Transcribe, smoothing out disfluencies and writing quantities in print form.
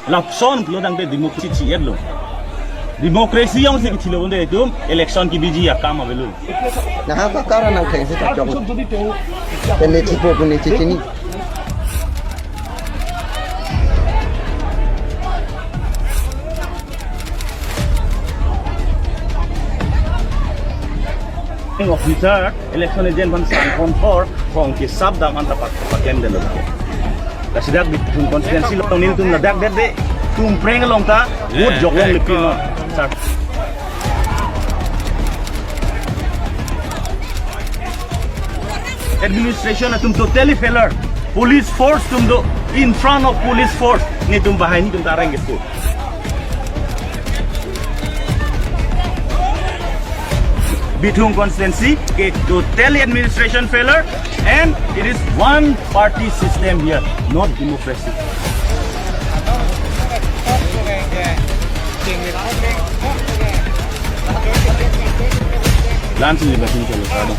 lapson lo dang de democracy yelo democracy yang se kilo bonde itu election ki biji akam avelu nah ba kara nang theng se ta chong pele tipo pune chichini officer election agent ban sang konfor kong ki sabda man tapak pakem de lo kasidak Bithung constituency lo nil tum nadak de tum preng long ta wood jok long lipin no sir administration atum totally failure police force tum do in front of police force ni tum behind tum tarang gitu Bithung constituency ke totally administration failure and it is one party system here not democracy Lansing liberation chalo